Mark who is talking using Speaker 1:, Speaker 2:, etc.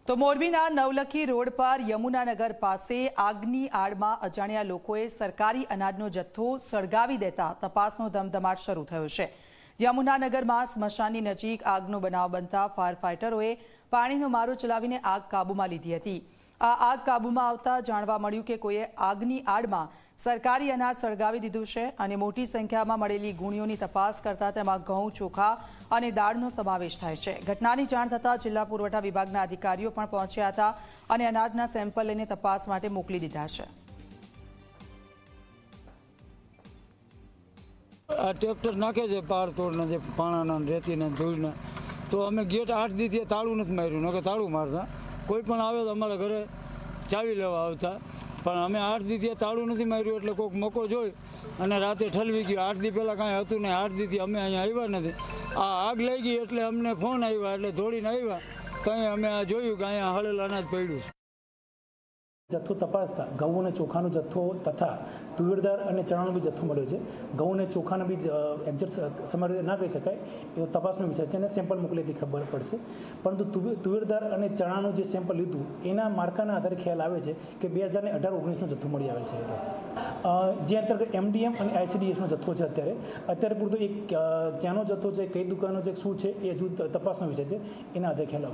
Speaker 1: તો મોરબીના નવલખી રોડ પર યમુનાનગર પાસે આગની આડમાં અજાણ્યા લોકોએ સરકારી અનાજનો જથ્થો સળગાવી દેતા તપાસનો ધમધમાટ શરૂ થયો છે। યમુનાનગરમાં સ્મશાનની નજીક આગનો બનાવ બનતા ફાયર ફાઇટરોએ પાણીનો મારો ચલાવીને આગ કાબૂમાં લીધી હતી। આ આગ કાબૂમાં આવતા જાણવા મળ્યું કે કોઈએ આગની આડમાં સરકારી અનાજ સળગાવી દીધું છે અને મોટી સંખ્યામાં મળેલી ગુણીઓની તપાસ કરતા તેમાં ઘઉં, ચોખા અને દાળનો સમાવેશ થાય છે। ઘટનાની જાણ થતાં જિલ્લા પુરવઠા વિભાગના અધિકારીઓ પણ પહોંચ્યા હતા અને અનાજના સેમ્પલ લઈને તપાસ માટે મોકલી દીધા છે।
Speaker 2: આ ટ્રેક્ટર નાખે છે પાર તોડને જે પાણાના રેતીને ધૂળને, તો અમે ગેટ 8 દીથી તાળું નથી માર્યું, નકર તાળું મારતા। કોઈ પણ આવે તો અમારા ઘરે ચાવી લેવા આવતા, પણ અમે 8 દીથી તાળું નથી માર્યું એટલે કોઈક મોકો જોઈ અને રાતે ઠલવી ગયો। 8 દી પહેલાં કાંઈ હતું નહીં, 8 દીથી અમે અહીંયા આવ્યા નથી। આ આગ લઈ ગઈ એટલે અમને ફોન આવ્યા એટલે દોડીને આવ્યા, ત્યાં અમે આ જોયું કે અહીંયા હળેલ અનાજ પડ્યું છે।
Speaker 3: જથ્થો તપાસતા ઘઉં અને ચોખાનો જથ્થો તથા તુવેરદાર અને ચણાનો બી જથ્થો મળ્યો છે। ઘઉં અને ચોખાના બી એક્ઝેક્ટ સમય ના કહી શકાય, એવો તપાસનો વિષય છે અને સેમ્પલ મોકલેથી ખબર પડશે। પરંતુ તુવેરદાર અને ચણાનું જે સેમ્પલ લીધું એના માર્કાના આધારે ખ્યાલ આવે છે કે 2018-19નો જથ્થો મળી આવેલ છે। જે અંતર્ગત MDM અને ICDSનો જથ્થો છે। અત્યારે પૂરતો એક ક્યાંનો જથ્થો છે, કઈ દુકાનો છે, શું છે એ હજુ તપાસનો વિષય છે, એના આધારે ખ્યાલ આવશે।